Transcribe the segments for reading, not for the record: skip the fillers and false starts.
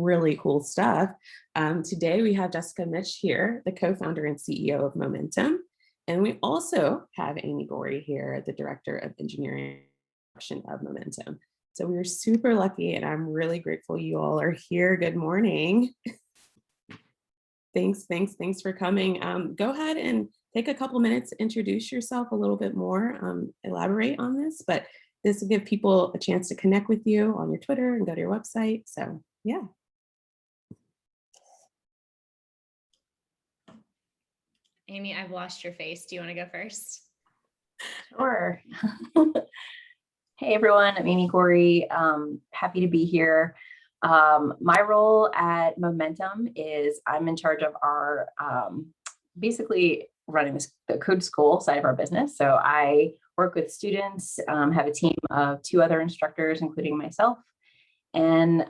really cool stuff. Today we have Jessica Mitsch here, the co-founder and CEO of Momentum. And we also have Amy Gori here, the Director of Engineering of Momentum. So we're super lucky and I'm really grateful you all are here. Good morning. Thanks for coming. Go ahead and take a couple minutes to introduce yourself a little bit more, elaborate on this, but this will give people a chance to connect with you on your Twitter and go to your website. So yeah. Amy, I've lost your face. Do you want to go first? Sure. Hey everyone, I'm Amy Gori. Happy to be here. My role at Momentum is I'm in charge of our basically running the code school side of our business. So I work with students, have a team of 2 other instructors, including myself. And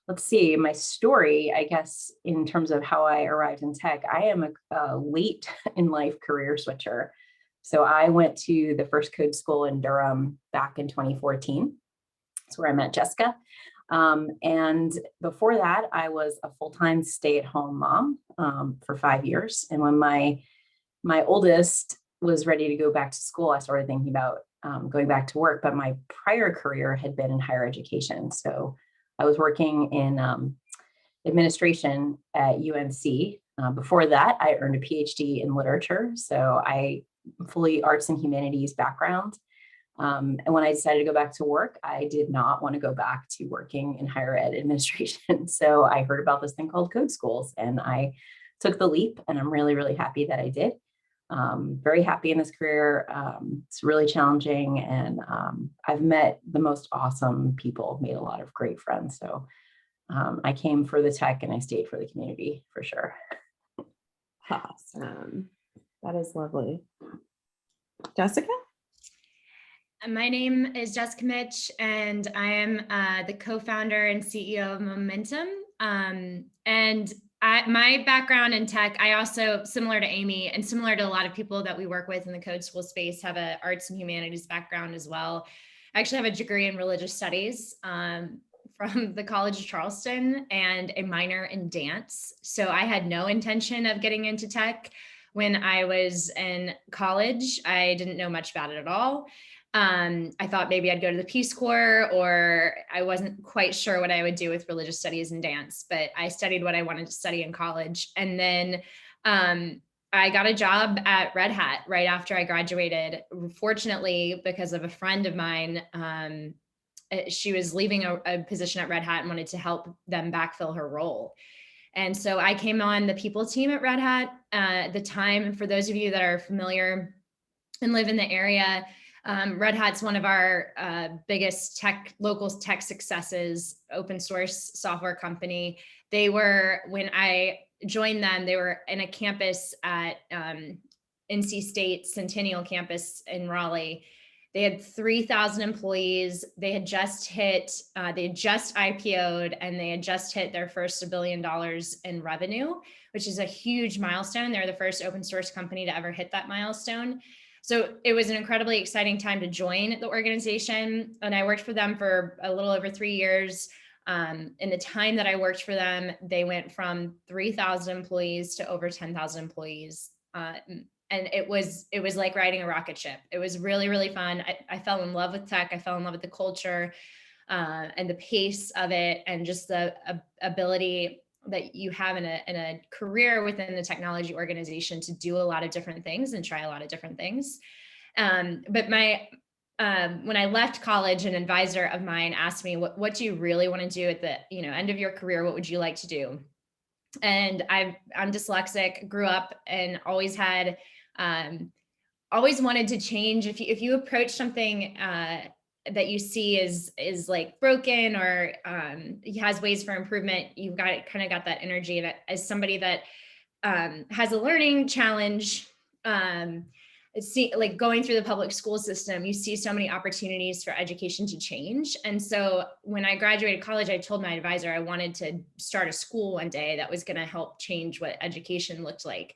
let's see, my story, I guess, in terms of how I arrived in tech, I am a late in life career switcher. So I went to the first code school in Durham back in 2014. That's where I met Jessica. And before that, I was a full-time stay-at-home mom for 5 years. And when my oldest was ready to go back to school, I started thinking about going back to work, but my prior career had been in higher education. So I was working in administration at UNC. Before that, I earned a PhD in literature. So I fully arts and humanities background. And when I decided to go back to work, I did not want to go back to working in higher ed administration. So I heard about this thing called code schools and I took the leap, and I'm really, really happy that I did. Very happy in this career. It's really challenging, and I've met the most awesome people, made a lot of great friends. So I came for the tech and I stayed for the community for sure. Awesome. That is lovely. Jessica? My name is Jessica Mitsch, and I am the co-founder and CEO of Momentum. My background in tech, I also, similar to Amy and similar to a lot of people that we work with in the code school space, have an arts and humanities background as well. I actually have a degree in religious studies from the College of Charleston and a minor in dance. So I had no intention of getting into tech. When I was in college, I didn't know much about it at all. I thought maybe I'd go to the Peace Corps, or I wasn't quite sure what I would do with religious studies and dance, but I studied what I wanted to study in college. And then I got a job at Red Hat right after I graduated. Fortunately, because of a friend of mine, she was leaving a position at Red Hat and wanted to help them backfill her role. And so I came on the people team at Red Hat at the time. For those of you that are familiar and live in the area, Red Hat's one of our biggest local tech successes, open source software company. They were, when I joined them, they were in a campus at NC State Centennial campus in Raleigh. They had 3,000 employees. They had just IPO'd, and they had just hit their first $1 billion in revenue, which is a huge milestone. They're the first open source company to ever hit that milestone. So it was an incredibly exciting time to join the organization. And I worked for them for a little over 3 years. In the time that I worked for them, they went from 3,000 employees to over 10,000 employees. And it was like riding a rocket ship. It was really, really fun. I fell in love with tech. I fell in love with the culture and the pace of it, and just the ability that you have in a career within the technology organization to do a lot of different things and try a lot of different things. But when I left college, an advisor of mine asked me, what do you really want to do at the end of your career? What would you like to do? And I'm dyslexic, grew up and always had, always wanted to change. If you approach something that you see is like broken or has ways for improvement, you've got that energy. And as somebody that has a learning challenge, like going through the public school system, you see so many opportunities for education to change. And so when I graduated college, I told my advisor I wanted to start a school one day that was going to help change what education looked like.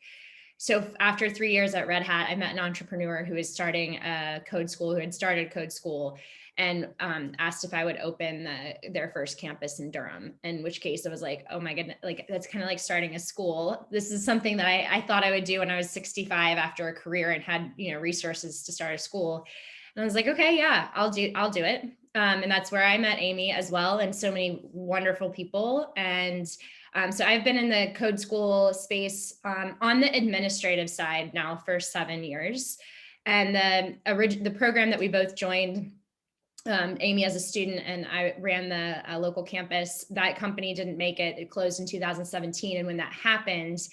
So after 3 years at Red Hat, I met an entrepreneur who was starting a code school, who had started code school. and asked if I would open their first campus in Durham, in which case I was like, oh my goodness, like that's kind of like starting a school. This is something that I thought I would do when I was 65 after a career and had, resources to start a school. And I was like, okay, yeah, I'll do it. And that's where I met Amy as well, and so many wonderful people. And so I've been in the code school space on the administrative side now for 7 years. And the program that we both joined, Amy as a student and I ran the local campus, that company didn't make it. It closed in 2017. And when that happened,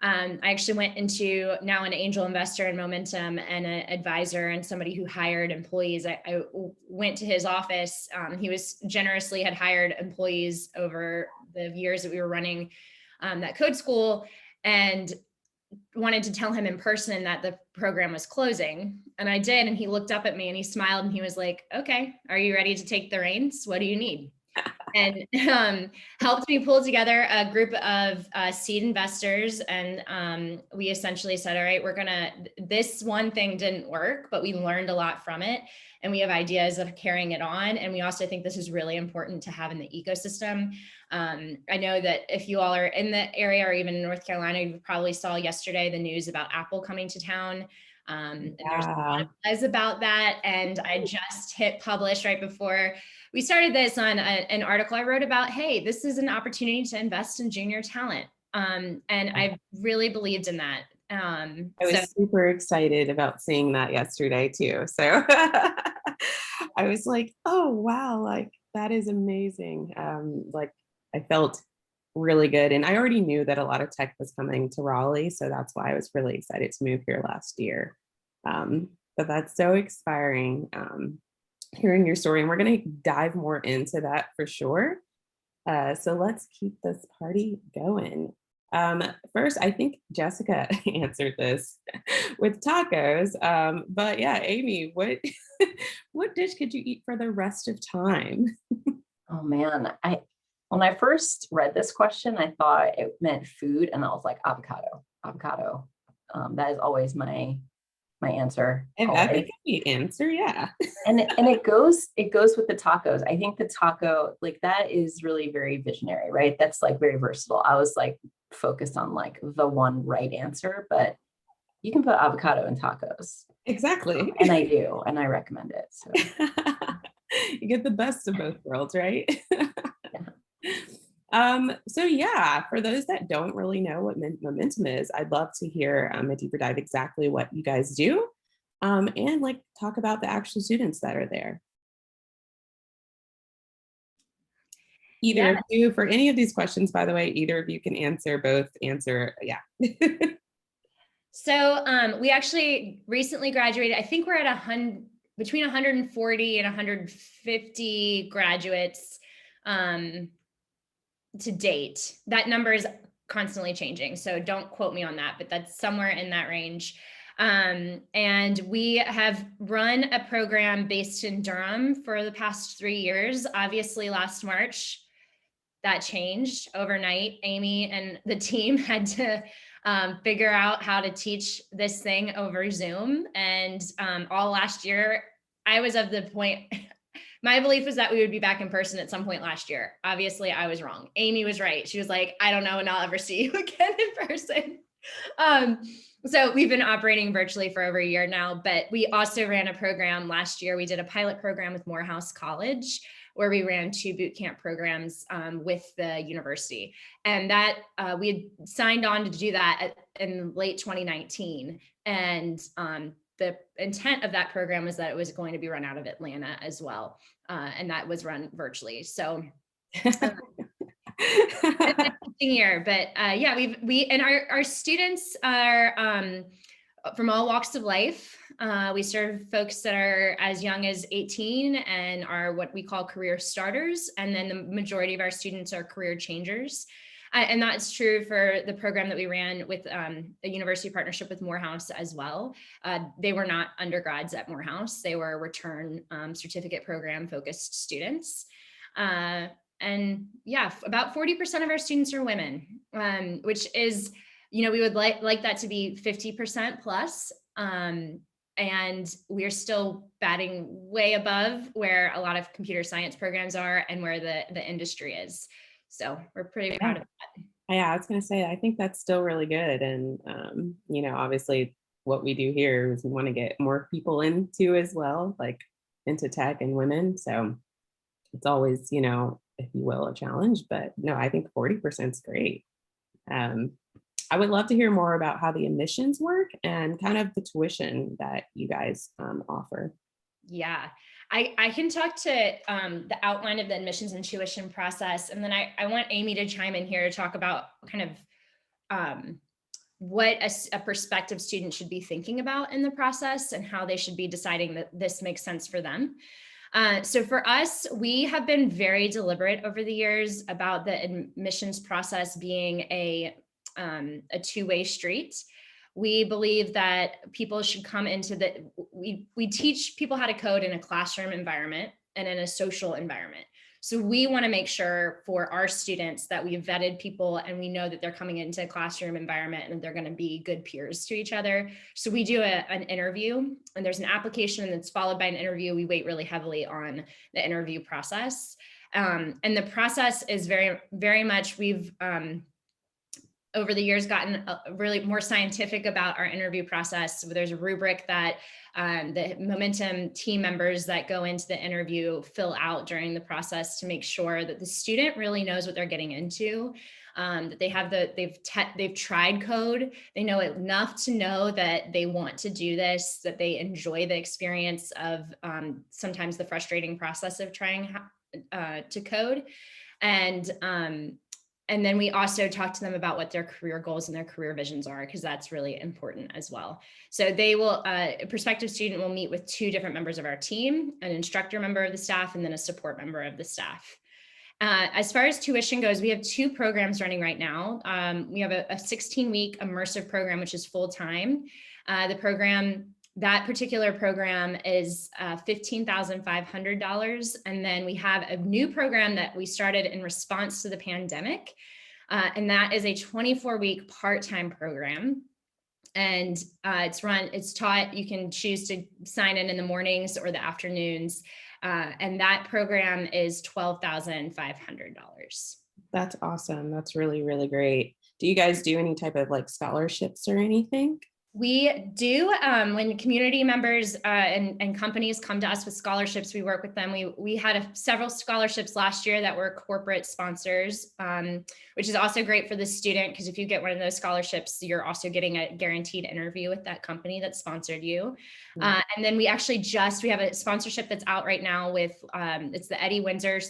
I actually went into now an angel investor in Momentum and an advisor and somebody who hired employees. I went to his office. He was generously had hired employees over the years that we were running that code school, and wanted to tell him in person that the program was closing. And I did. And he looked up at me and he smiled and he was like, okay, are you ready to take the reins? What do you need? And helped me pull together a group of seed investors. And we essentially said, all right, this one thing didn't work, but we learned a lot from it. And we have ideas of carrying it on. And we also think this is really important to have in the ecosystem. I know that if you all are in the area or even in North Carolina, you probably saw yesterday the news about Apple coming to town. And there's a lot of buzz about that. And I just hit publish right before we started this on an article I wrote about, hey, this is an opportunity to invest in junior talent. And I really believed in that. I was super excited about seeing that yesterday too. So I was like, oh, wow, like that is amazing. Like I felt really good. And I already knew that a lot of tech was coming to Raleigh. So that's why I was really excited to move here last year. But that's so inspiring. Hearing your story, and we're going to dive more into that for sure. So let's keep this party going. First, I think Jessica answered this with tacos. But yeah, Amy, what dish could you eat for the rest of time? Oh man, when I first read this question, I thought it meant food, and I was like avocado. That is always my answer. And that'd be a good answer, yeah. And it goes with the tacos. I think the taco, like that is really very visionary, right? That's like very versatile. I was like focused on like the one right answer, but you can put avocado in tacos. Exactly. And I do, and I recommend it. So you get the best of both worlds, right? Yeah. So yeah, for those that don't really know what Momentum is, I'd love to hear a deeper dive exactly what you guys do, and like talk about the actual students that are there. Either of you, for any of these questions, by the way, either of you can answer, both answer, yeah. So we actually recently graduated. I think we're at between 140 and 150 graduates to date. That number is constantly changing, so don't quote me on that, but that's somewhere in that range. And we have run a program based in Durham for the past 3 years. Obviously, last March, that changed overnight. Amy and the team had to figure out how to teach this thing over Zoom. And all last year, I was of the point, my belief was that we would be back in person at some point last year. Obviously, I was wrong. Amy was right. She was like, I don't know when I'll ever see you again in person. So we've been operating virtually for over a year now, but we also ran a program last year. We did a pilot program with Morehouse College, where we ran 2 boot camp programs with the university. And that we had signed on to do that in late 2019. And the intent of that program was that it was going to be run out of Atlanta as well. And that was run virtually. So it's an interesting year, but yeah, and our students are from all walks of life. We serve folks that are as young as 18 and are what we call career starters. And then the majority of our students are career changers. And that's true for the program that we ran with a university partnership with Morehouse as well. They were not undergrads at Morehouse. They were return certificate program focused students. And yeah, about 40% of our students are women, which is, we would like that to be 50% plus. And we're still batting way above where a lot of computer science programs are and where the industry is. So we're pretty proud of that. Yeah, I was going to say, I think that's still really good. And, obviously what we do here is we want to get more people into as well, like into tech and women. So it's always, if you will, a challenge, but no, I think 40% is great. I would love to hear more about how the admissions work and kind of the tuition that you guys offer. Yeah, I can talk to the outline of the admissions and tuition process. And then I want Amy to chime in here to talk about kind of what a prospective student should be thinking about in the process and how they should be deciding that this makes sense for them. So for us, we have been very deliberate over the years about the admissions process being a two-way street. We believe that people should come into we teach people how to code in a classroom environment and in a social environment. So we want to make sure for our students that we've vetted people and we know that they're coming into a classroom environment and they're going to be good peers to each other. So we do an interview, and there's an application that's followed by an interview. We weight really heavily on the interview process. And the process is very, very much, we've over the years gotten really more scientific about our interview process. So there's a rubric that the Momentum team members that go into the interview fill out during the process to make sure that the student really knows what they're getting into, that they have they've tried code, they know enough to know that they want to do this, that they enjoy the experience of sometimes the frustrating process of trying to code. And then we also talk to them about what their career goals and their career visions are, because that's really important as well. So they will, a prospective student will meet with two different members of our team, an instructor member of the staff, and then a support member of the staff. As far as tuition goes, we have two programs running right now. We have a 16-week immersive program, which is full-time. That particular program is $15,500. And then we have a new program that we started in response to the pandemic. And that is a 24-week part-time program. And it's taught, you can choose to sign in the mornings or the afternoons. And that program is $12,500. That's awesome. That's really, really great. Do you guys do any type of like scholarships or anything? We do. When community members and companies come to us with scholarships, we work with them. We had several scholarships last year that were corporate sponsors, which is also great for the student, because if you get one of those scholarships, you're also getting a guaranteed interview with that company that sponsored you. And then we actually we have a sponsorship that's out right now with, it's the Eddie Windsor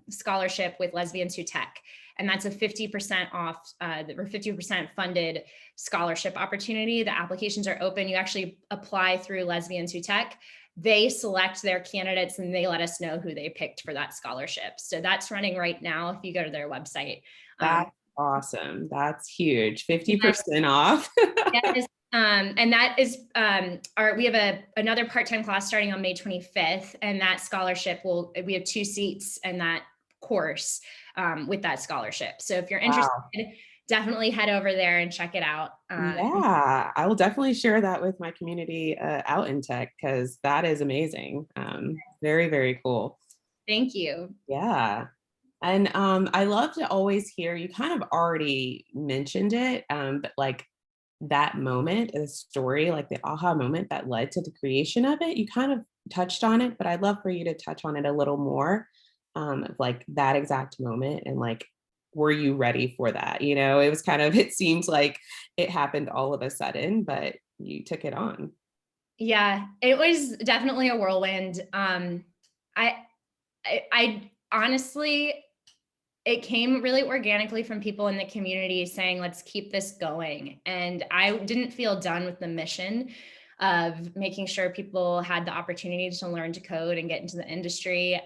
scholarship with Lesbians Who Tech. And that's a 50% off or 50% funded scholarship opportunity. The applications are open. You actually apply through Lesbians Who Tech. They select their candidates and they let us know who they picked for that scholarship. So that's running right now if you go to their website. That's awesome. That's huge. 50% off. Yes. And that is we have another part-time class starting on May 25th, and that scholarship we have 2 seats in that course with that scholarship. So if you're interested, definitely head over there and check it out. Yeah, I will definitely share that with my community out in tech, because that is amazing. Very, very cool. Thank you. Yeah. And I love to always hear, you kind of already mentioned it, but like that moment, the story, like the aha moment that led to the creation of it, you kind of touched on it, but I'd love for you to touch on it a little more. Of like that exact moment, and like, were you ready for that? It was kind of, it seems like it happened all of a sudden, but you took it on. Yeah, it was definitely a whirlwind. I honestly, it came really organically from people in the community saying, let's keep this going. And I didn't feel done with the mission of making sure people had the opportunity to learn to code and get into the industry.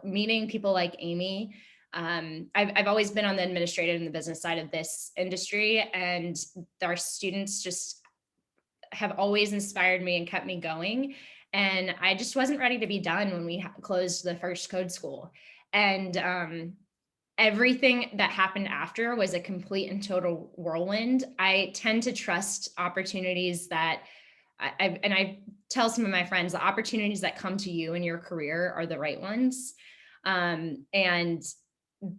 Meeting people like Amy, I've always been on the administrative and the business side of this industry, and our students just have always inspired me and kept me going. And I just wasn't ready to be done when we closed the first code school. And everything that happened after was a complete and total whirlwind. I tend to trust opportunities that I tell some of my friends, the opportunities that come to you in your career are the right ones. And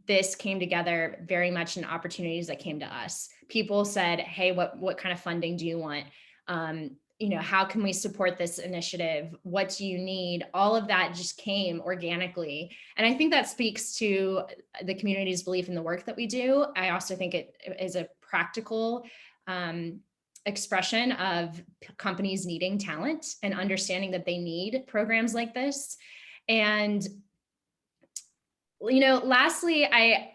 this came together very much in opportunities that came to us. People said, hey, what kind of funding do you want? How can we support this initiative? What do you need? All of that just came organically. And I think that speaks to the community's belief in the work that we do. I also think it is a practical expression of companies needing talent and understanding that they need programs like this. And, lastly, I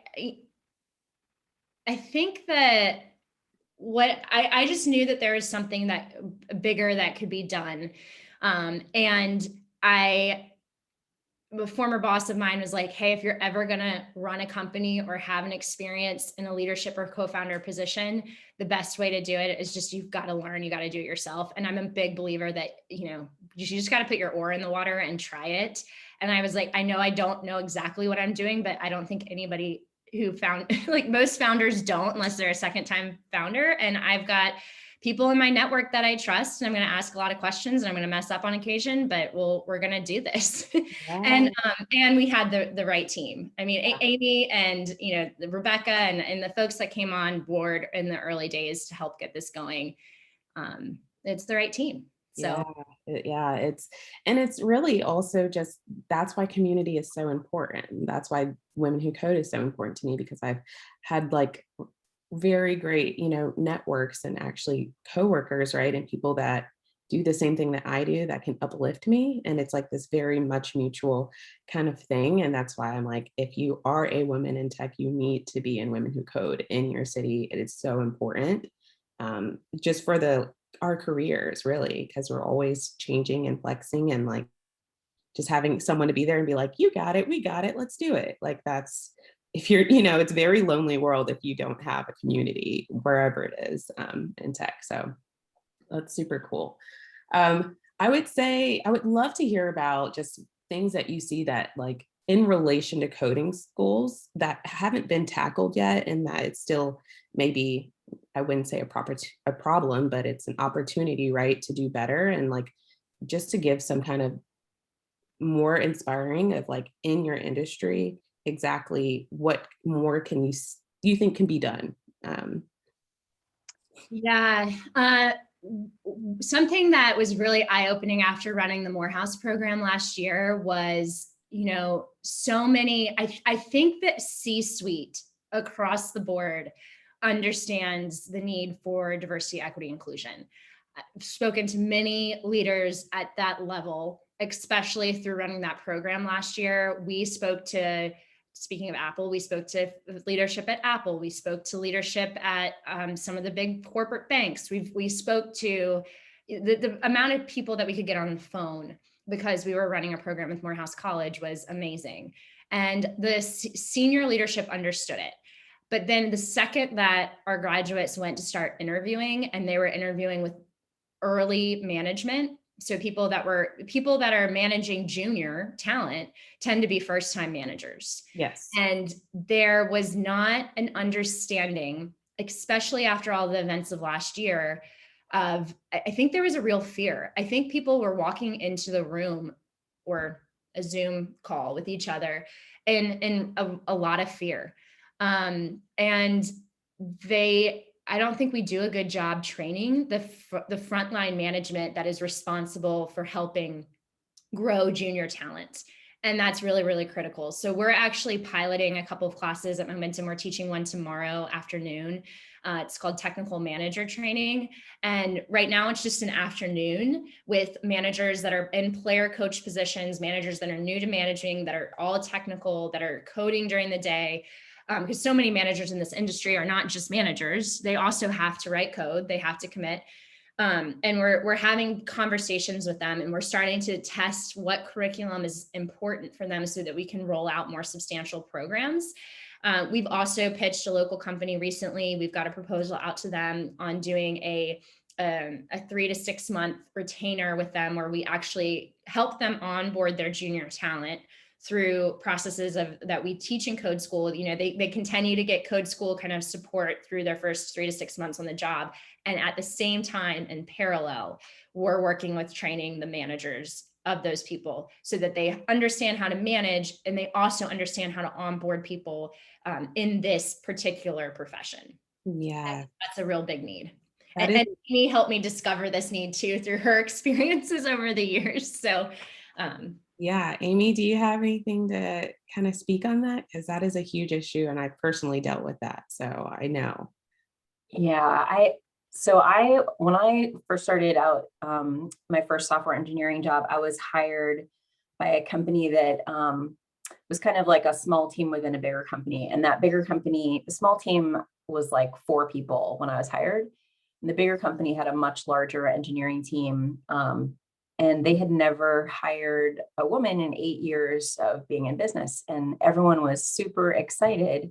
think that I just knew that there was something that bigger that could be done. And a former boss of mine was like, hey, if you're ever going to run a company or have an experience in a leadership or co-founder position, the best way to do it is just, you've got to learn, you got to do it yourself. And I'm a big believer that, you just got to put your oar in the water and try it. And I was like, I know I don't know exactly what I'm doing, but I don't think anybody who like most founders don't, unless they're a second time founder. And I've got people in my network that I trust, and I'm going to ask a lot of questions, and I'm going to mess up on occasion, but we're going to do this. Yeah. And we had the right team. I mean, yeah. Amy and, Rebecca and the folks that came on board in the early days to help get this going. It's the right team. So yeah, it's really also just, that's why community is so important. That's why Women Who Code is so important to me, because I've had like very great, networks and actually coworkers, right? And people that do the same thing that I do that can uplift me. And it's like this very much mutual kind of thing. And that's why I'm like, if you are a woman in tech, you need to be in Women Who Code in your city. It is so important, just for our careers, really, because we're always changing and flexing, and like just having someone to be there and be like, you got it, we got it, let's do it. Like that's, if you're, it's a very lonely world if you don't have a community wherever it is in tech. So that's super cool. I would say, I would love to hear about just things that you see that like in relation to coding schools that haven't been tackled yet, and that it's still maybe, I wouldn't say a problem, but it's an opportunity, right, to do better, and like just to give some kind of more inspiring of like in your industry, exactly what more can you think can be done? Something that was really eye-opening after running the Morehouse program last year was, so many, I think that C-suite across the board understands the need for diversity, equity, inclusion. I've spoken to many leaders at that level, especially through running that program last year. Speaking of Apple, we spoke to leadership at Apple. We spoke to leadership at some of the big corporate banks. We spoke to the amount of people that we could get on the phone because we were running a program with Morehouse College was amazing. And the senior leadership understood it. But then the second that our graduates went to start interviewing, and they were interviewing with early management, so people that are managing junior talent tend to be first-time managers. Yes. And there was not an understanding, especially after all the events of last year, I think there was a real fear. I think people were walking into the room or a Zoom call with each other in a lot of fear. And I don't think we do a good job training the frontline management that is responsible for helping grow junior talent. And that's really, really critical. So we're actually piloting a couple of classes at Momentum. We're teaching one tomorrow afternoon. It's called Technical Manager Training. And right now it's just an afternoon with managers that are in player coach positions, managers that are new to managing, that are all technical, that are coding during the day. Because so many managers in this industry are not just managers. They also have to write code. They have to commit. And we're having conversations with them, and we're starting to test what curriculum is important for them so that we can roll out more substantial programs. We've also pitched a local company recently. We've got a proposal out to them on doing a 3 to 6 month retainer with them, where we actually help them onboard their junior talent through processes that we teach in code school. You know, they continue to get code school kind of support through their first 3 to 6 months on the job. And at the same time, in parallel, we're working with training the managers of those people so that they understand how to manage, and they also understand how to onboard people in this particular profession. Yeah. That's a real big need. That And Amy helped me discover this need too through her experiences over the years. So yeah, Amy, do you have anything to kind of speak on that? Because that is a huge issue, and I personally dealt with that, so I know. Yeah, when I first started out, my first software engineering job, I was hired by a company that was kind of like a small team within a bigger company. And that bigger company, the small team was like 4 people when I was hired. And the bigger company had a much larger engineering team. And they had never hired a woman in 8 years of being in business. And everyone was super excited.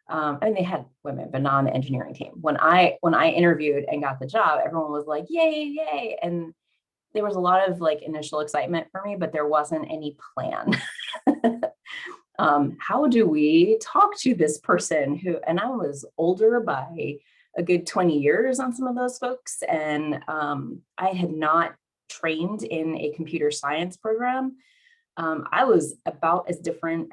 And they had women, but not on the engineering team. When I interviewed and got the job, everyone was like, yay, yay. And there was a lot of like initial excitement for me, but there wasn't any plan. How do we talk to this person who, and I was older by a good 20 years on some of those folks. And I had not trained in a computer science program. I was about as different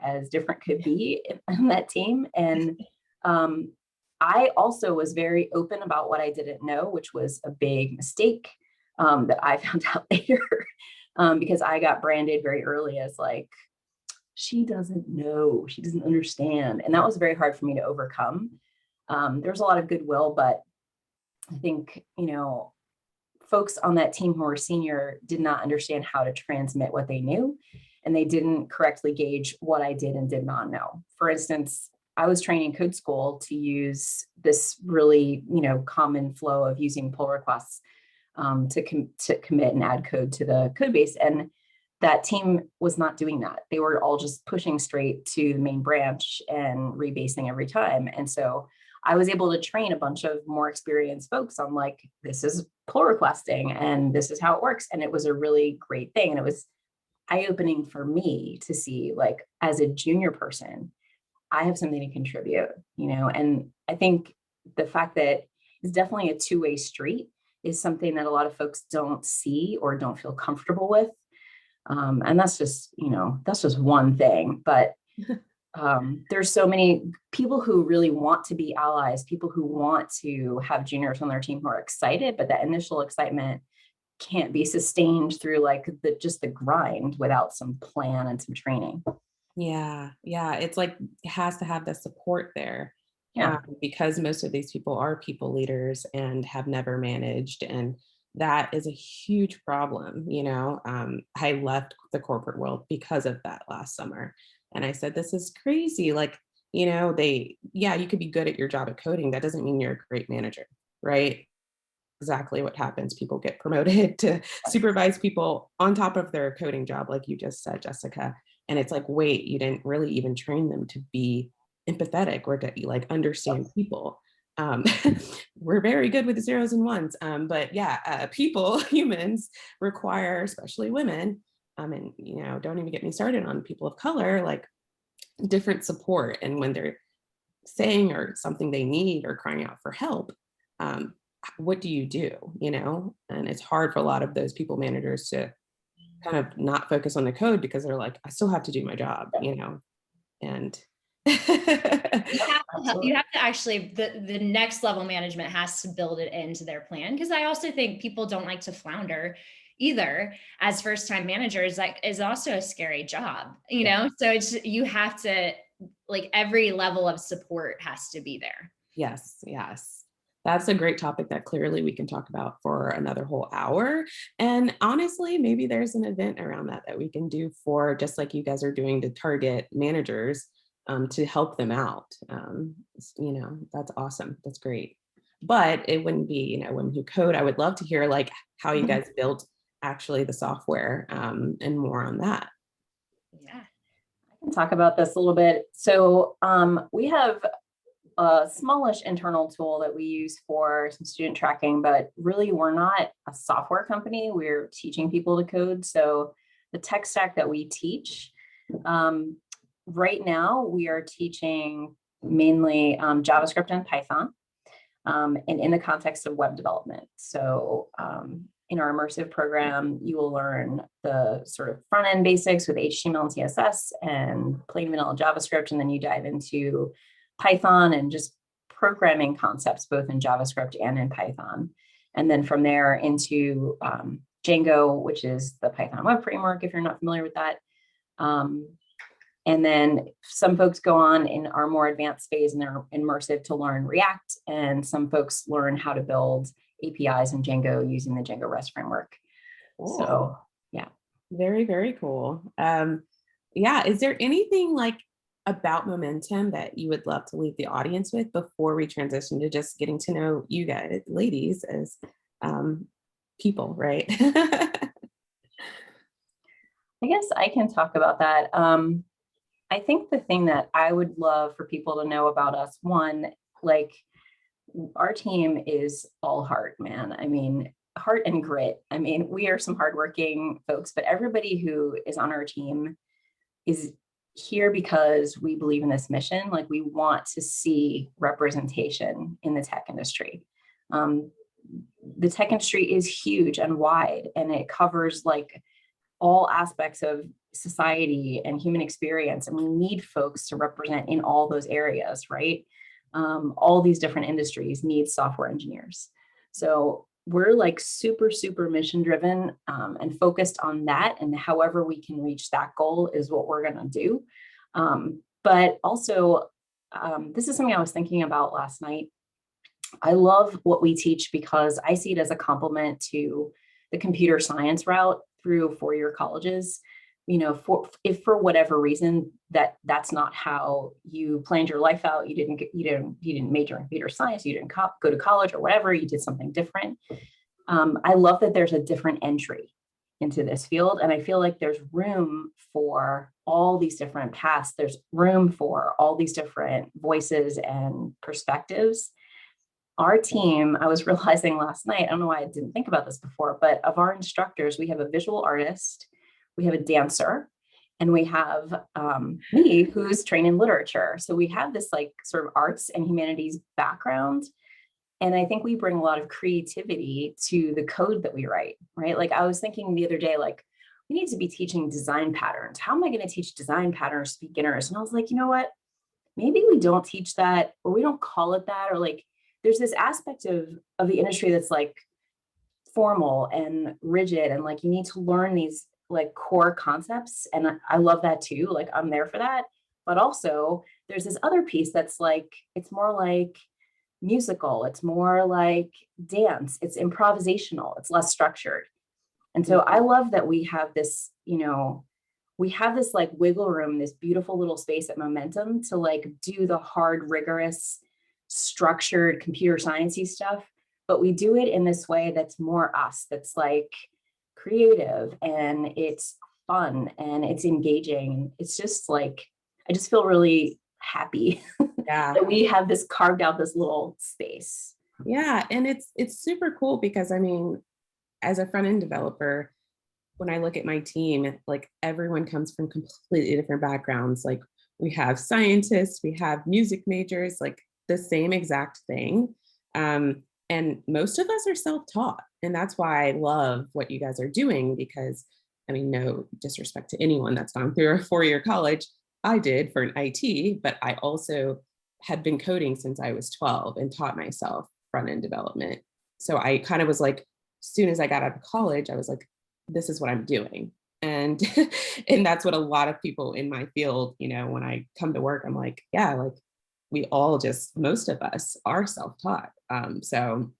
could be in that team. And I also was very open about what I didn't know, which was a big mistake that I found out later because I got branded very early as like, she doesn't know, she doesn't understand. And that was very hard for me to overcome. There's a lot of goodwill, but I think, folks on that team who were senior did not understand how to transmit what they knew, and they didn't correctly gauge what I did and did not know. For instance, I was training code school to use this really, common flow of using pull requests to commit and add code to the code base. And that team was not doing that. They were all just pushing straight to the main branch and rebasing every time. And so I was able to train a bunch of more experienced folks on like, this is pull requesting and this is how it works. And it was a really great thing. And it was eye-opening for me to see, like, as a junior person, I have something to contribute, and I think the fact that it's definitely a two-way street is something that a lot of folks don't see or don't feel comfortable with. And that's just one thing, but there's so many people who really want to be allies, people who want to have juniors on their team who are excited, but that initial excitement can't be sustained through like just the grind without some plan and some training. Yeah. It's like, it has to have the support there. Yeah. Because most of these people are people leaders and have never managed. And that is a huge problem. I left the corporate world because of that last summer. And I said, this is crazy. Like, you could be good at your job at coding. That doesn't mean you're a great manager, right? Exactly what happens. People get promoted to supervise people on top of their coding job, like you just said, Jessica. And it's like, wait, you didn't really even train them to be empathetic or to like understand people. We're very good with the zeros and ones, but people, humans require, especially women, and don't even get me started on people of color, like different support. And when they're saying or something they need or crying out for help, what do you do? And it's hard for a lot of those people managers to kind of not focus on the code because they're like, I still have to do my job, and you have to actually, the next level management has to build it into their plan. Because I also think people don't like to flounder either. As first-time managers, that is also a scary job, so you have to, like, every level of support has to be there. Yes. That's a great topic that clearly we can talk about for another whole hour. And honestly, maybe there's an event around that we can do for, just like you guys are doing, to target managers to help them out. That's awesome. That's great. But it wouldn't be, Women Who Code. I would love to hear like how you guys built actually the software and more on that. Yeah, I can talk about this a little bit. So we have a smallish internal tool that we use for some student tracking, but really we're not a software company. We're teaching people to code. So the tech stack that we teach Right now, we are teaching mainly JavaScript and Python, and in the context of web development. So in our immersive program, you will learn the sort of front end basics with HTML and CSS and plain vanilla JavaScript, and then you dive into Python and just programming concepts, both in JavaScript and in Python. And then from there into Django, which is the Python web framework, if you're not familiar with that. And then some folks go on in our more advanced phase and they're immersive to learn React. And some folks learn how to build APIs in Django using the Django REST framework. Cool. So, yeah. Very, very cool. Yeah. Is there anything like about Momentum that you would love to leave the audience with before we transition to just getting to know you guys, ladies, as people, right? I guess I can talk about that. I think the thing that I would love for people to know about us, one, like our team is all heart, man. I mean, heart and grit. I mean, we are some hardworking folks, but everybody who is on our team is here because we believe in this mission. Like, we want to see representation in the tech industry. The tech industry is huge and wide, and it covers like all aspects of society and human experience. And we need folks to represent in all those areas, right? All these different industries need software engineers. So we're like super, super mission driven and focused on that. And however we can reach that goal is what we're going to do. But also, this is something I was thinking about last night. I love what we teach because I see it as a complement to the computer science route through four-year colleges. You know, if for whatever reason that's not how you planned your life out, you didn't major in computer science, you didn't go to college or whatever, you did something different. I love that there's a different entry into this field, and I feel like there's room for all these different paths. There's room for all these different voices and perspectives. Our team, I was realizing last night, I don't know why I didn't think about this before, but of our instructors, we have a visual artist, we have a dancer, and we have me, who's trained in literature. So we have this like sort of arts and humanities background. And I think we bring a lot of creativity to the code that we write, right? Like, I was thinking the other day, like, we need to be teaching design patterns. How am I going to teach design patterns to beginners? And I was like, you know what? Maybe we don't teach that, or we don't call it that, or like, there's this aspect of the industry that's like formal and rigid, and like you need to learn these like core concepts. And I love that too. Like, I'm there for that. But also there's this other piece that's like, it's more like musical, it's more like dance, it's improvisational, it's less structured. And so I love that we have this, you know, we have this like wiggle room, this beautiful little space at Momentum to like do the hard, rigorous, structured computer sciencey stuff, but we do it in this way that's more us, that's like creative and it's fun and it's engaging. It's just like, I just feel really happy that we have this carved out this little space. Yeah, and it's super cool because I mean, as a front end developer, when I look at my team, like everyone comes from completely different backgrounds. Like, we have scientists, we have music majors, like the same exact thing. And most of us are self-taught. And that's why I love what you guys are doing, because I mean, no disrespect to anyone that's gone through a four-year college. I did for an IT, but I also had been coding since I was 12 and taught myself front-end development. So I kind of was like, as soon as I got out of college, I was like, this is what I'm doing. And and that's what a lot of people in my field, you know, when I come to work, I'm like, yeah, like we all just, most of us are self-taught. So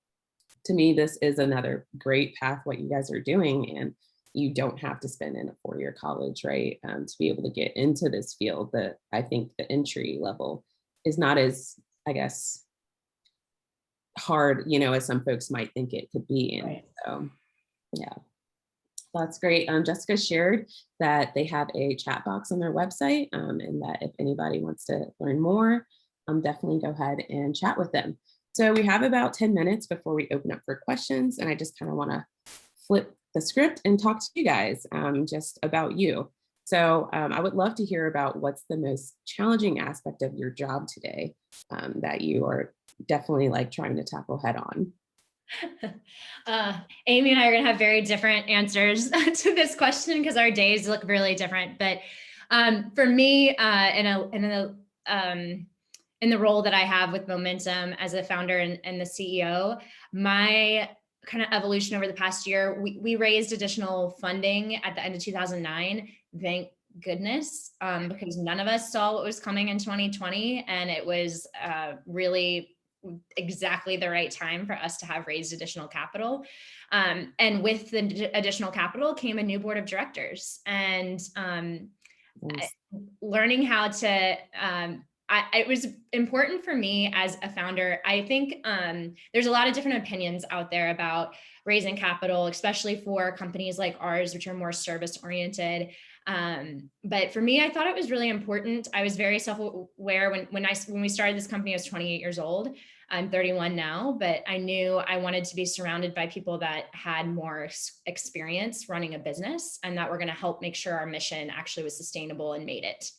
to me, this is another great path, what you guys are doing. And you don't have to spend in a four-year college, right? To be able to get into this field. That I think the entry level is not as, I guess, hard, you know, as some folks might think it could be. And so, yeah, that's great. Jessica shared that they have a chat box on their website, and that if anybody wants to learn more, definitely go ahead and chat with them. So we have about 10 minutes before we open up for questions. And I just kind of want to flip the script and talk to you guys just about you. So I would love to hear about what's the most challenging aspect of your job today that you are definitely like trying to tackle head on. Amy and I are going to have very different answers to this question because our days look really different. But for me, in the role that I have with Momentum as a founder and the CEO, my kind of evolution over the past year, we raised additional funding at the end of 2009. Thank goodness, because none of us saw what was coming in 2020. And it was really exactly the right time for us to have raised additional capital. And with the additional capital came a new board of directors, and Nice. learning how to, it was important for me as a founder. I think there's a lot of different opinions out there about raising capital, especially for companies like ours, which are more service oriented. But for me, I thought it was really important. I was very self-aware when we started this company. I was 28 years old. I'm 31 now, but I knew I wanted to be surrounded by people that had more experience running a business and that were going to help make sure our mission actually was sustainable and made it.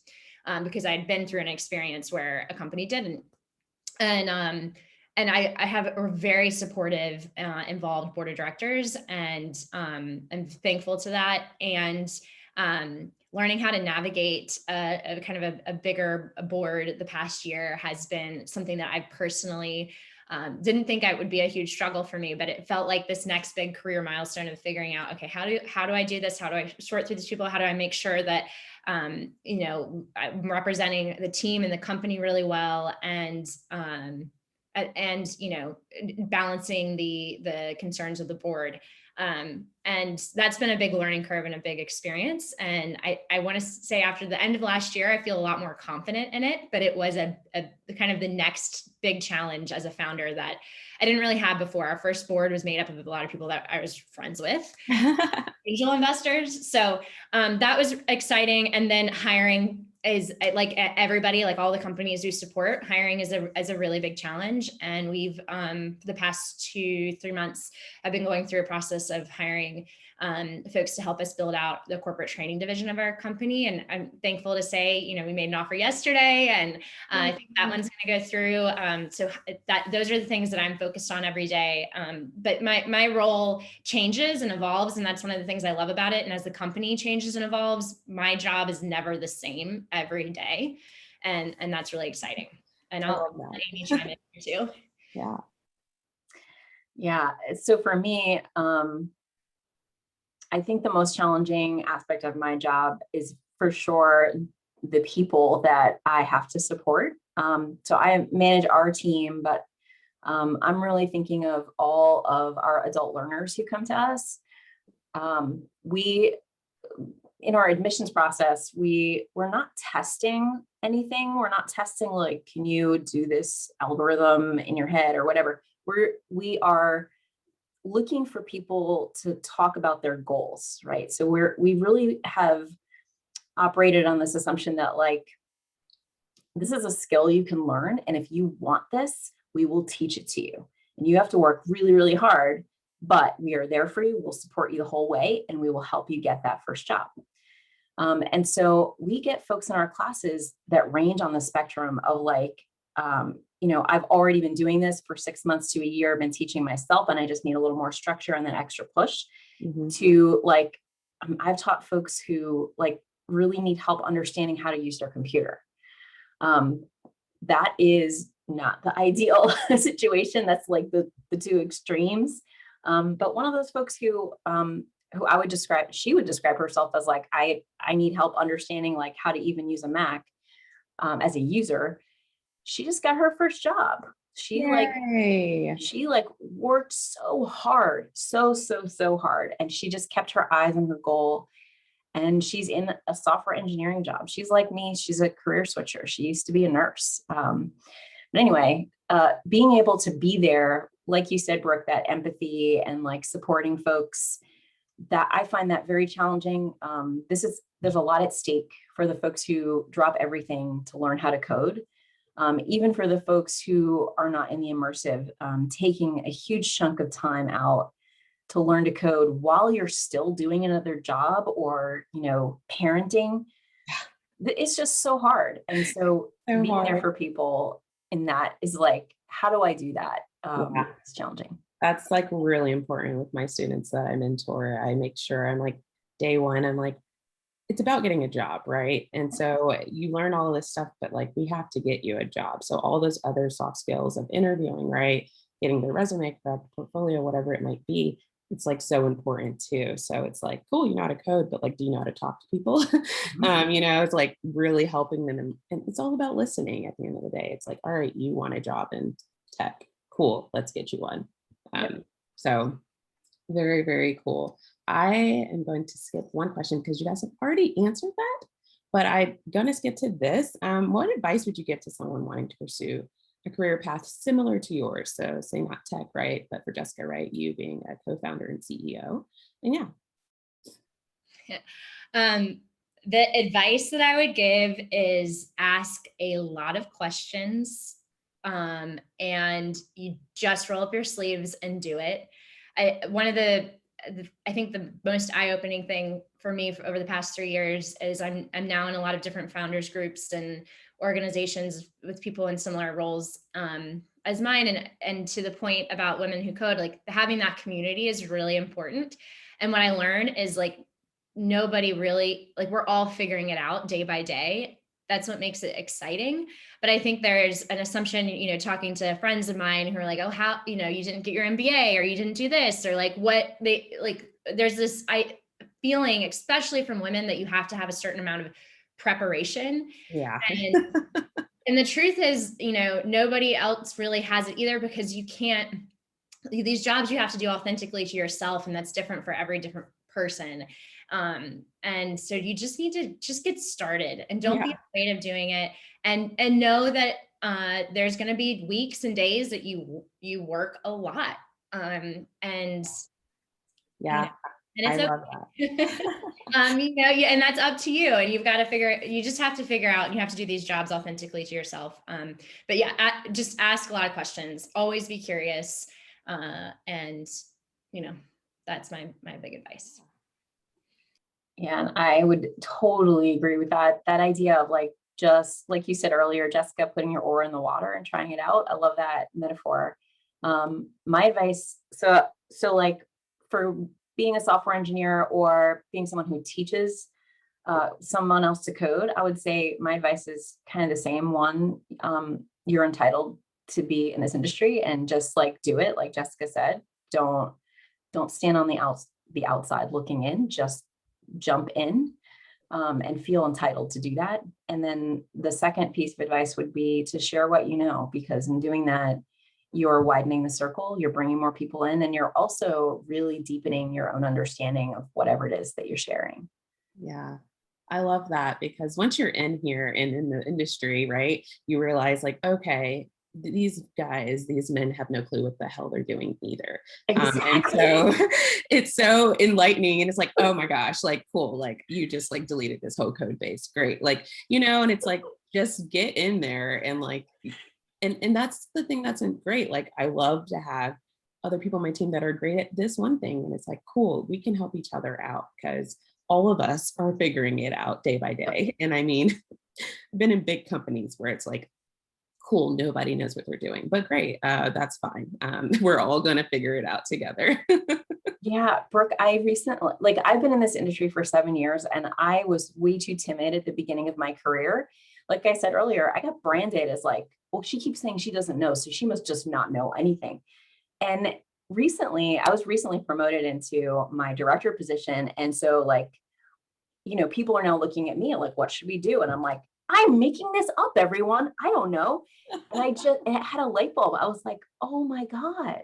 Because I'd been through an experience where a company didn't. And I have a very supportive, involved board of directors, and I'm thankful to that. And learning how to navigate a kind of a bigger board the past year has been something that I personally didn't think it would be a huge struggle for me, but it felt like this next big career milestone of figuring out, okay, how do I do this? How do I sort through these people? How do I make sure that I'm representing the team and the company really well, and balancing the concerns of the board. And that's been a big learning curve and a big experience. And I want to say after the end of last year, I feel a lot more confident in it, but it was a kind of the next big challenge as a founder that I didn't really have before. Our first board was made up of a lot of people that I was friends with, angel investors. So that was exciting. And then hiring is, like everybody, like all the companies we support, hiring is a really big challenge. And we've the past 2-3 months, I've been going through a process of hiring folks to help us build out the corporate training division of our company. And I'm thankful to say, we made an offer yesterday, and I think that one's going to go through. So those are the things that I'm focused on every day. But my role changes and evolves, and that's one of the things I love about it. And as the company changes and evolves, my job is never the same every day, and that's really exciting. And I'll let Amy chime in here too. Yeah. So for me, I think the most challenging aspect of my job is for sure the people that I have to support. So I manage our team, but I'm really thinking of all of our adult learners who come to us. In our admissions process, we're not testing anything. We're not testing like, can you do this algorithm in your head or whatever. We are looking for people to talk about their goals, right? So we really have operated on this assumption that like, this is a skill you can learn. And if you want this, we will teach it to you. And you have to work really, really hard, but we are there for you. We'll support you the whole way, and we will help you get that first job. And so we get folks in our classes that range on the spectrum of like, I've already been doing this for 6 months to a year. I've been teaching myself, and I just need a little more structure and that extra push to like, I've taught folks who like really need help understanding how to use their computer. That is not the ideal situation. That's like the two extremes. But one of those folks who I would describe, she would describe herself as like, I need help understanding like how to even use a Mac as a user. She just got her first job. She worked so hard, so hard. And she just kept her eyes on her goal. And she's in a software engineering job. She's like me. She's a career switcher. She used to be a nurse. But anyway, being able to be there, like you said, Brooke, that empathy and like supporting folks, that I find that very challenging. There's a lot at stake for the folks who drop everything to learn how to code. Even for the folks who are not in the immersive, taking a huge chunk of time out to learn to code while you're still doing another job or, parenting, it's just so hard. And so being there for people in that is like, how do I do that? It's challenging. That's like really important with my students that I mentor. I make sure I'm like, day one, I'm like, it's about getting a job, right? And so you learn all of this stuff, but like, we have to get you a job. So all those other soft skills of interviewing, right? Getting the resume correct, portfolio, whatever it might be, it's like so important too. So it's like, cool, you know how to code, but like, do you know how to talk to people? It's like really helping them. And it's all about listening at the end of the day. It's like, all right, you want a job in tech. Cool, let's get you one. So very, very cool. I am going to skip one question because you guys have already answered that, but I'm going to skip to this. What advice would you give to someone wanting to pursue a career path similar to yours? So say not tech, right? But for Jessica, right? You being a co-founder and CEO. And the advice that I would give is ask a lot of questions, and you just roll up your sleeves and do it. I think the most eye-opening thing for me over the past 3 years is I'm now in a lot of different founders groups and organizations with people in similar roles as mine. And to the point about women who code, like having that community is really important. And what I learn is like, nobody really, like we're all figuring it out day by day. That's what makes it exciting. But I think there's an assumption, talking to friends of mine who are like, oh, how, you didn't get your MBA or you didn't do this, or like what they like, there's this feeling, especially from women, that you have to have a certain amount of preparation. Yeah. And the truth is, nobody else really has it either, because you can't, these jobs you have to do authentically to yourself, and that's different for every different person. And so you just need to just get started and don't be afraid of doing it, and know that there's going to be weeks and days that you work a lot. And it's I love that. and that's up to you, and you just have to figure out, and you have to do these jobs authentically to yourself. But just ask a lot of questions, always be curious. And that's my big advice. Yeah, and I would totally agree with that. That idea of like, just like you said earlier, Jessica, putting your oar in the water and trying it out. I love that metaphor. My advice, so like for being a software engineer or being someone who teaches someone else to code, I would say my advice is kind of the same one. You're entitled to be in this industry, and just like do it. Like Jessica said, don't stand on the outside looking in, just jump in and feel entitled to do that. And then the second piece of advice would be to share what you know, because in doing that, you're widening the circle, you're bringing more people in, and you're also really deepening your own understanding of whatever it is that you're sharing. Yeah, I love that, because once you're in here and in the industry, right, you realize like, okay, these men have no clue what the hell they're doing either. Exactly. And so it's so enlightening, and it's like, oh my gosh, like cool, like you just like deleted this whole code base, great, like, and it's like, just get in there and like, and that's the thing that's great. Like I love to have other people on my team that are great at this one thing, and it's like, cool, we can help each other out, because all of us are figuring it out day by day. And I mean, I've been in big companies where it's like, cool, nobody knows what they're doing, but great, that's fine. We're all going to figure it out together. Yeah, Brooke, I recently, like I've been in this industry for 7 years, and I was way too timid at the beginning of my career. Like I said earlier, I got branded as like, well, she keeps saying she doesn't know, so she must just not know anything. And I was recently promoted into my director position. And so like, people are now looking at me like, what should we do? And I'm like, I'm making this up, everyone. I don't know. And it had a light bulb. I was like, oh my God,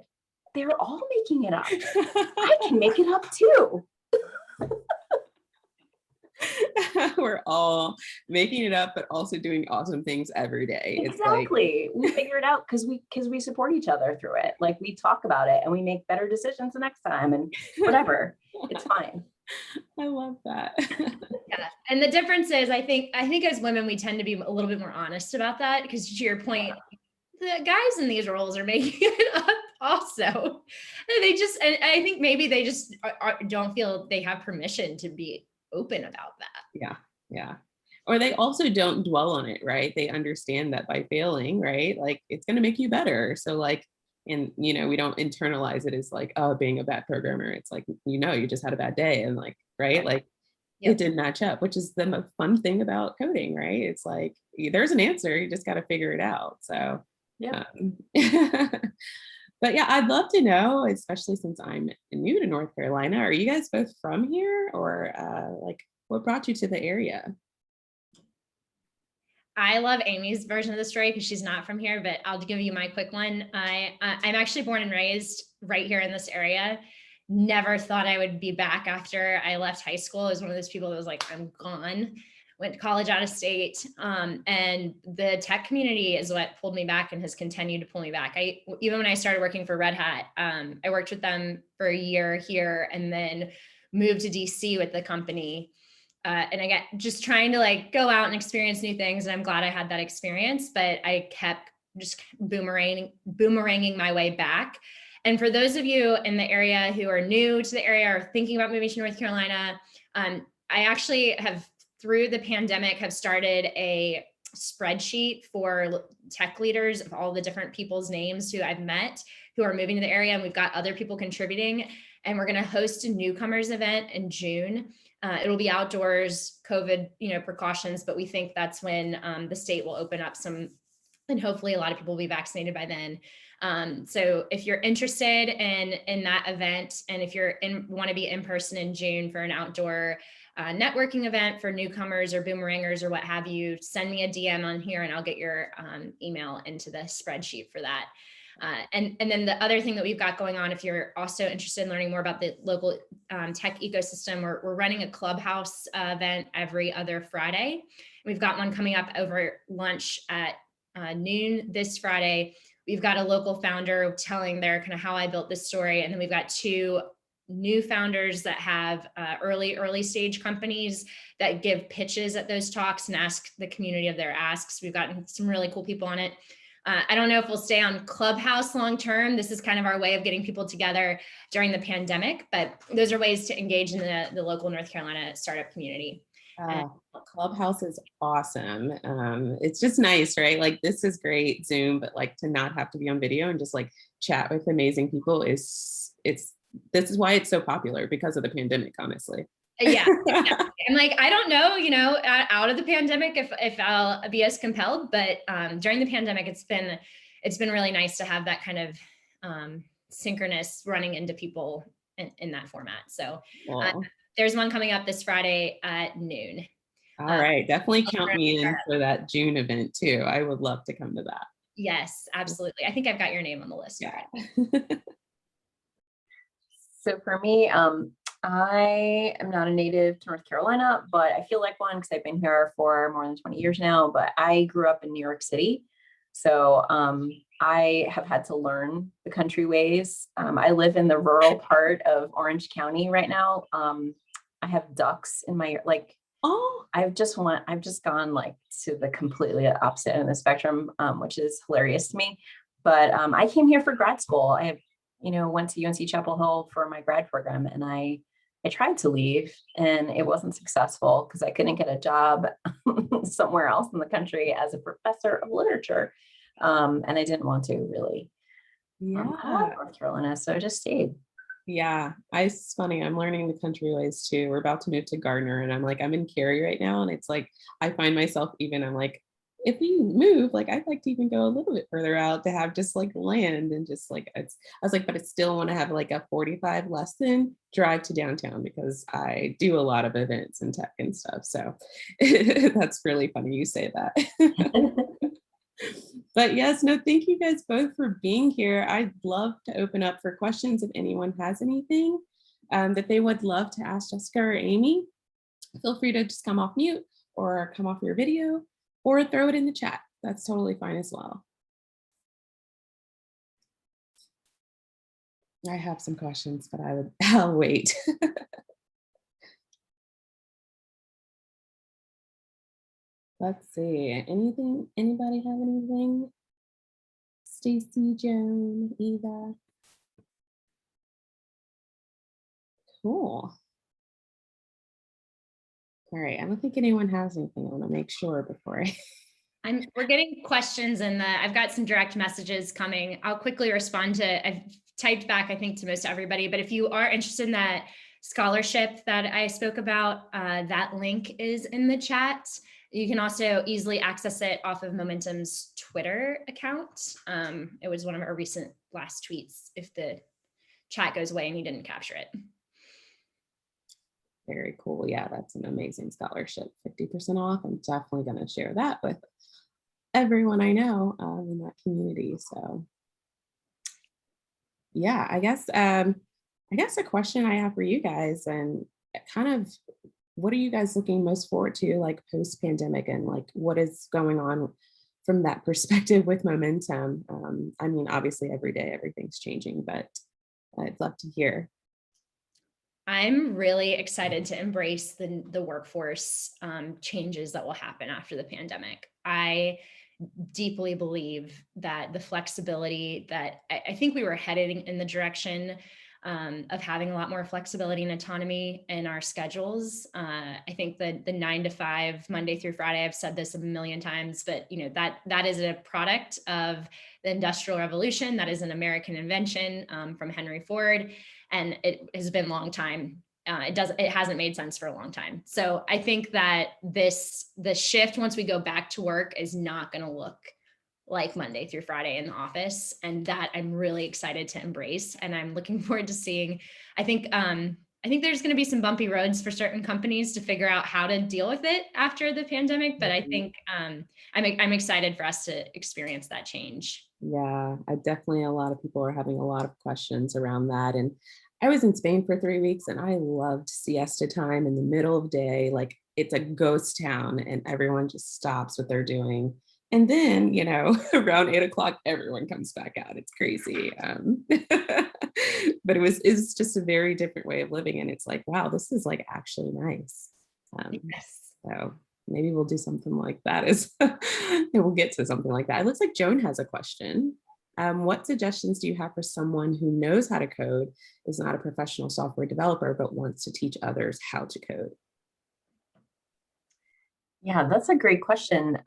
they're all making it up. I can make it up too. We're all making it up, but also doing awesome things every day. Exactly. It's like, we figure it out because we support each other through it. Like we talk about it and we make better decisions the next time and whatever. It's fine. I love that. Yeah. And the difference is, I think as women, we tend to be a little bit more honest about that, because to your point, the guys in these roles are making it up also. And I think maybe they just don't feel they have permission to be open about that. Yeah. Yeah. Or they also don't dwell on it, right? They understand that by failing, right? Like it's going to make you better. So like, and we don't internalize it as like, oh, being a bad programmer. It's like, you just had a bad day and like, right? Like Yep. it didn't match up, which is the most fun thing about coding, right? It's like, there's an answer, you just got to figure it out. So, Yeah. But yeah, I'd love to know, especially since I'm new to North Carolina, are you guys both from here or like what brought you to the area? I love Amy's version of the story because she's not from here, but I'll give you my quick one. I'm actually born and raised right here in this area. Never thought I would be back after I left high school. I was one of those people that was like, I'm gone. Went to college out of state. And the tech community is what pulled me back and has continued to pull me back. Even when I started working for Red Hat, I worked with them for a year here and then moved to DC with the company. And I got just trying to like go out and experience new things. And I'm glad I had that experience, but I kept just boomeranging my way back. And for those of you in the area who are new to the area or thinking about moving to North Carolina, I actually have, through the pandemic, have started a spreadsheet for tech leaders of all the different people's names who I've met who are moving to the area. And we've got other people contributing. And we're going to host a newcomers event in June. It'll be outdoors, COVID, precautions, but we think that's when the state will open up some, and hopefully a lot of people will be vaccinated by then. So if you're interested in that event, and if you're want to be in person in June for an outdoor networking event for newcomers or boomerangers or what have you, send me a DM on here and I'll get your email into the spreadsheet for that. And then the other thing that we've got going on, if you're also interested in learning more about the local tech ecosystem, we're running a clubhouse event every other Friday. We've got one coming up over lunch at noon this Friday. We've got a local founder telling their kind of how I built this story. And then we've got two new founders that have early stage companies that give pitches at those talks and ask the community of their asks. We've gotten some really cool people on it. I don't know if we'll stay on Clubhouse long term. This is kind of our way of getting people together during the pandemic, but those are ways to engage in the local North Carolina startup community. Clubhouse is awesome. It's just nice, right? Like this is great Zoom, but like to not have to be on video and just like chat with amazing people this is why it's so popular, because of the pandemic, honestly. Yeah. I'm like, I don't know, out of the pandemic, if I'll be as compelled, but during the pandemic, it's been really nice to have that kind of synchronous running into people in that format. So there's one coming up this Friday at noon. All right. Definitely count me in for that June event too. I would love to come to that. Yes, absolutely. I think I've got your name on the list. Yeah. So for me, I am not a native to North Carolina, but I feel like one because I've been here for more than 20 years now, but I grew up in New York City. So I have had to learn the country ways. I live in the rural part of Orange County right now. I have ducks in my, I've just gone like to the completely opposite end of the spectrum, which is hilarious to me. But I came here for grad school. I have, went to UNC Chapel Hill for my grad program, and I tried to leave and it wasn't successful because I couldn't get a job somewhere else in the country as a professor of literature. And I didn't want to really. I love North Carolina, so I just stayed. Yeah, it's funny. I'm learning the country ways too. We're about to move to Gardner, and I'm in Cary right now, and it's like I find myself I'm like, if we move, like I'd like to even go a little bit further out to have just like land and just like I was like, but I still want to have like a 45 less than drive to downtown because I do a lot of events and tech and stuff. So that's really funny you say that. But yes, no, thank you guys both for being here. I'd love to open up for questions if anyone has anything that they would love to ask Jessica or Amy. Feel free to just come off mute or come off your video or throw it in the chat. That's totally fine as well. I have some questions, but I'll wait. Let's see. Anybody have anything? Stacy, Joan, Eva. Cool. All right. I don't think anyone has anything. I want to make sure before we're getting questions and I've got some direct messages coming. I'll quickly respond to, I've typed back, I think, to most everybody, but if you are interested in that scholarship that I spoke about, that link is in the chat. You can also easily access it off of Momentum's Twitter account. It was one of our recent last tweets if the chat goes away and you didn't capture it. Very cool. Yeah, that's an amazing scholarship. 50% off. I'm definitely going to share that with everyone I know in that community. So yeah, I guess a question I have for you guys, and kind of what are you guys looking most forward to, like post-pandemic, and like what is going on from that perspective with Momentum? I mean, obviously every day everything's changing, but I'd love to hear. I'm really excited to embrace the workforce changes that will happen after the pandemic. I deeply believe that the flexibility that I think we were headed in the direction of having a lot more flexibility and autonomy in our schedules. I think that the 9 to 5, Monday through Friday, I've said this a million times, but that is a product of the Industrial Revolution. That is an American invention from Henry Ford, and it has been a long time. It hasn't made sense for a long time. So I think that the shift, once we go back to work, is not going to look like Monday through Friday in the office. And that I'm really excited to embrace. And I'm looking forward to seeing, I think there's going to be some bumpy roads for certain companies to figure out how to deal with it after the pandemic. But I think I'm excited for us to experience that change. Yeah, a lot of people are having a lot of questions around that. And I was in Spain for 3 weeks and I loved siesta time in the middle of the day. Like it's a ghost town and everyone just stops what they're doing. And then, around 8 o'clock, everyone comes back out. It's crazy. But it's just a very different way of living. And it's like, wow, this is like actually nice. Yes. So maybe we'll do something like that. We'll get to something like that. It looks like Joan has a question. What suggestions do you have for someone who knows how to code, is not a professional software developer, but wants to teach others how to code? Yeah, that's a great question.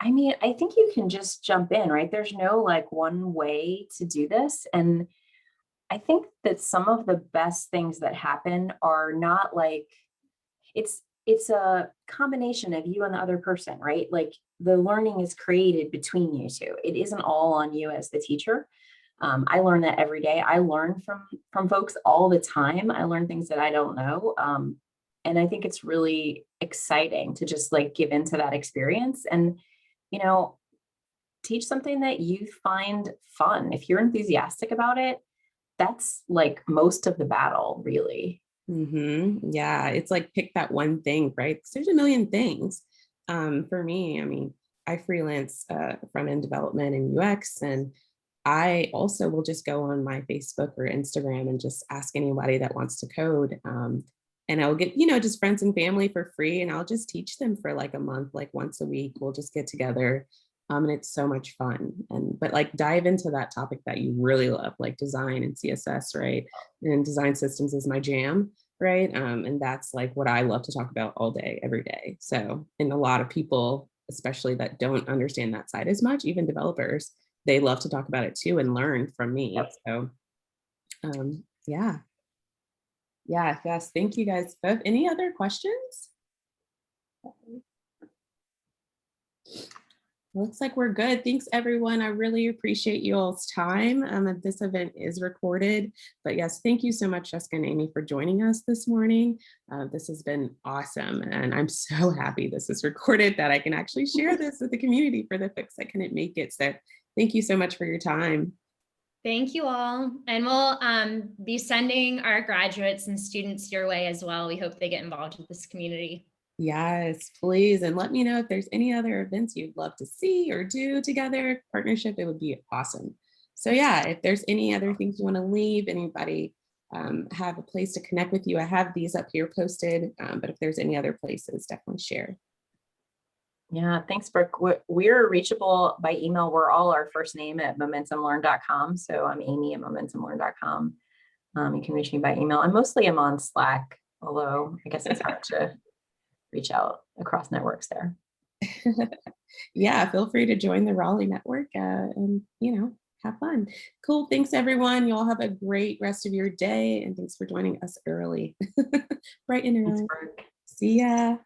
I mean, I think you can just jump in, right? There's no like one way to do this. And I think that some of the best things that happen are not like, it's a combination of you and the other person, right? Like the learning is created between you two. It isn't all on you as the teacher. I learn that every day. I learn from folks all the time. I learn things that I don't know. And I think it's really exciting to just like give into that experience and, teach something that you find fun. If you're enthusiastic about it, that's like most of the battle, really. Yeah, it's like pick that one thing, right? Because there's a million things. For me, I mean, I freelance front-end development and UX, and I also will just go on my Facebook or Instagram and just ask anybody that wants to code. And I'll get, just friends and family for free, and I'll just teach them for like a month, like once a week. We'll just get together. And it's so much fun. But like dive into that topic that you really love, like design and CSS, right? And design systems is my jam, right? And that's like what I love to talk about all day, every day. So, and a lot of people, especially that don't understand that side as much, even developers, they love to talk about it too and learn from me. So, yeah. Yes. Thank you guys both. Any other questions? Looks like we're good. Thanks, everyone. I really appreciate you all's time. This event is recorded, but yes, thank you so much, Jessica and Amy, for joining us this morning. This has been awesome, and I'm so happy this is recorded, that I can actually share this with the community for the folks that couldn't make it. So thank you so much for your time. Thank you all. And we'll be sending our graduates and students your way as well. We hope they get involved with this community. Yes, please. And let me know if there's any other events you'd love to see or do together, partnership, it would be awesome. So yeah, if there's any other things you want to leave, anybody have a place to connect with you, I have these up here posted, but if there's any other places, definitely share. Yeah, thanks, Brooke. We're reachable by email. We're all our first name at momentumlearn.com. So I'm Amy at momentumlearn.com. You can reach me by email. I mostly am on Slack, although I guess it's hard to reach out across networks there. Yeah, feel free to join the Raleigh network and, have fun. Cool. Thanks, everyone. You all have a great rest of your day. And thanks for joining us early. Bright and early. Thanks, Brooke. See ya.